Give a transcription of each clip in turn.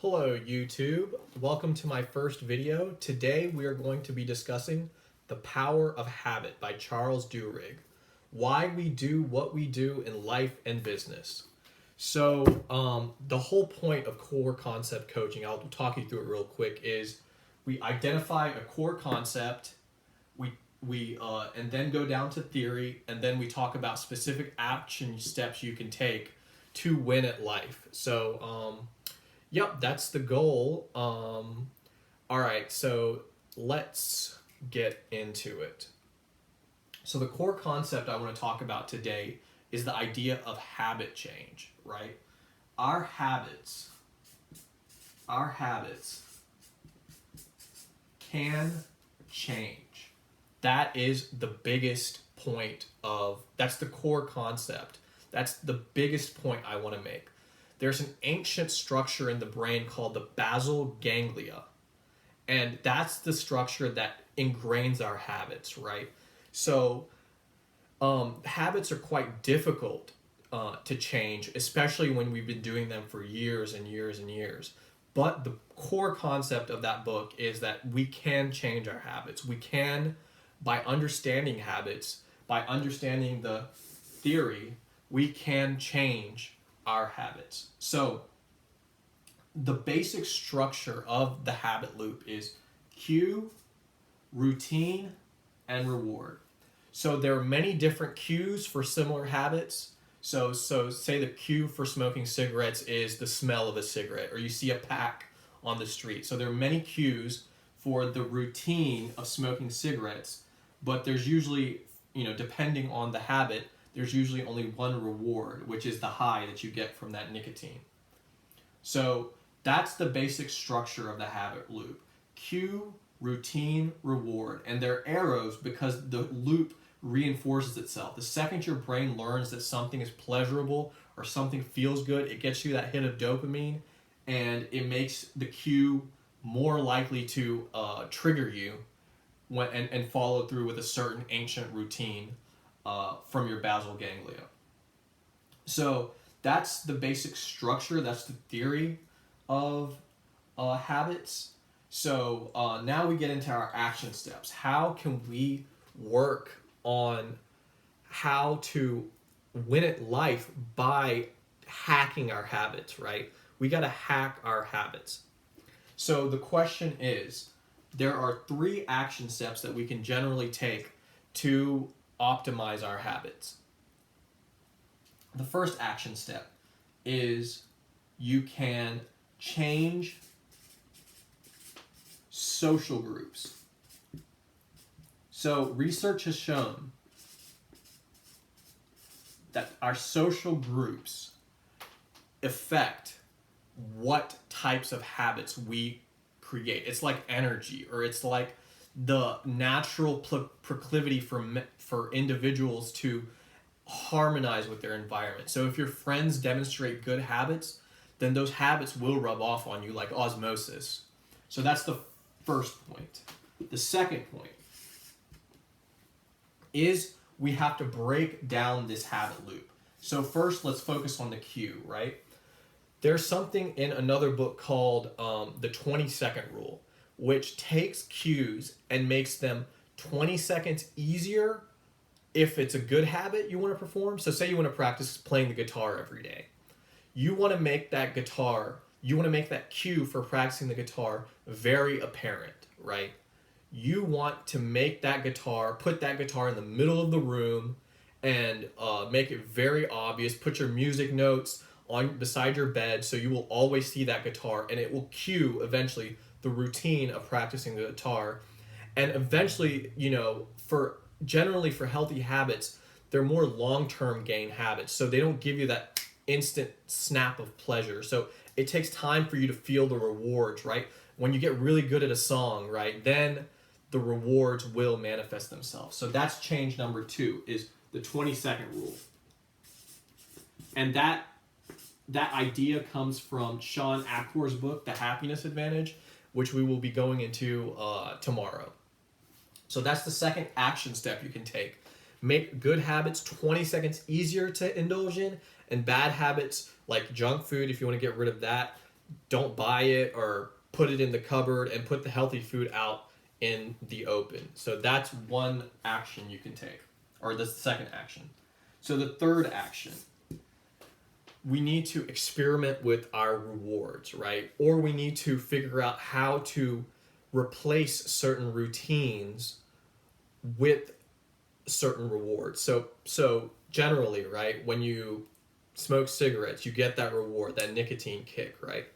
Hello YouTube, welcome to my first video. Today we are going to be discussing The Power of Habit by Charles Duhigg. Why we do what we do in life and business. So the whole point of core concept coaching, I'll talk you through it real quick, is we identify a core concept, we and then go down to theory, and then we talk about specific action steps you can take to win at life. So yep, that's the goal. All right, so let's get into it. So the core concept I want to talk about today is the idea of habit change, right? Our habits can change. That is the biggest point that's the core concept. That's the biggest point I want to make. There's an ancient structure in the brain called the basal ganglia. And that's the structure that ingrains our habits, right? So habits are quite difficult to change, especially when we've been doing them for years and years and years. But the core concept of that book is that we can change our habits. We can, by understanding habits, by understanding the theory, we can change our habits. So the basic structure of the habit loop is cue, routine, and reward. So there are many different cues for similar habits. So say the cue for smoking cigarettes is the smell of a cigarette, or you see a pack on the street. So there are many cues for the routine of smoking cigarettes, but there's usually, depending on the habit, there's usually only one reward, which is the high that you get from that nicotine. So that's the basic structure of the habit loop. Cue, routine, reward. And they're arrows because the loop reinforces itself. The second your brain learns that something is pleasurable or something feels good, it gets you that hit of dopamine, and it makes the cue more likely to trigger you and follow through with a certain ancient routine from your basal ganglia. So that's the basic structure, that's the theory of habits. So now we get into our action steps. How can we work on how to win at life by hacking our habits, right? We got to hack our habits. So the question is, there are 3 action steps that we can generally take to optimize our habits. The first action step is you can change social groups. So research has shown that our social groups affect what types of habits we create. It's like energy, or it's like the natural proclivity for individuals to harmonize with their environment. So if your friends demonstrate good habits, then those habits will rub off on you like osmosis. So that's the first point. The second point is we have to break down this habit loop. So first, let's focus on the cue, right? There's something in another book called the 20-second rule, which takes cues and makes them 20 seconds easier if it's a good habit you want to perform. So say you want to practice playing the guitar every day. You want to make that cue for practicing the guitar very apparent, right? You want to make put that guitar in the middle of the room and make it very obvious. Put your music notes beside your bed so you will always see that guitar, and it will cue eventually the routine of practicing the guitar. And eventually, generally for healthy habits, they're more long-term gain habits. So they don't give you that instant snap of pleasure. So it takes time for you to feel the rewards, right? When you get really good at a song, right, then the rewards will manifest themselves. So that's change number 2, is the 20-second rule. And that idea comes from Sean Accor's book, The Happiness Advantage, which we will be going into tomorrow. So that's the second action step you can take. Make good habits 20 seconds easier to indulge in, and bad habits like junk food, if you want to get rid of that, don't buy it or put it in the cupboard, and put the healthy food out in the open. So that's one action you can take, or the second action. So the third action, we need to experiment with our rewards, right? Or we need to figure out how to replace certain routines with certain rewards. So generally, right, when you smoke cigarettes, you get that reward, that nicotine kick, right?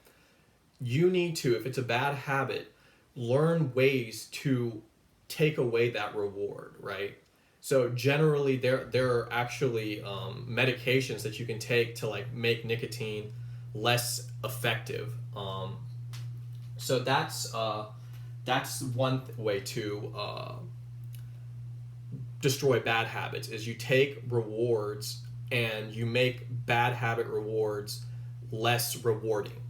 You need to, if it's a bad habit, learn ways to take away that reward, right? So generally, there are actually medications that you can take to like make nicotine less effective. So that's one way to destroy bad habits, is you take rewards and you make bad habit rewards less rewarding.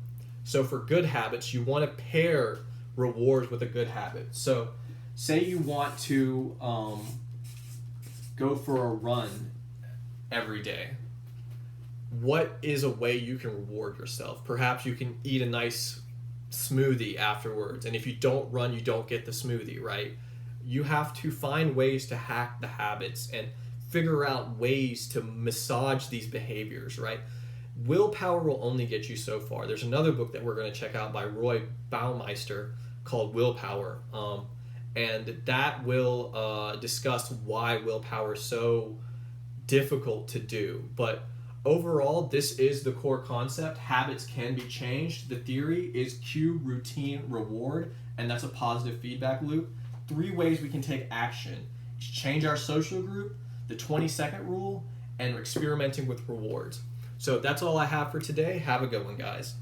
So for good habits, you want to pair rewards with a good habit. So say you want to go for a run every day. What is a way you can reward yourself? Perhaps you can eat a nice smoothie afterwards, and if you don't run, you don't get the smoothie, right? You have to find ways to hack the habits and figure out ways to massage these behaviors, right? Willpower will only get you so far. There's another book that we're going to check out by Roy Baumeister called Willpower, and that will discuss why willpower is so difficult to do. But overall, this is the core concept. Habits can be changed. The theory is cue, routine, reward, and that's a positive feedback loop. 3 ways we can take action: change our social group, the 20-second rule, and experimenting with rewards. So that's all I have for today. Have a good one, guys.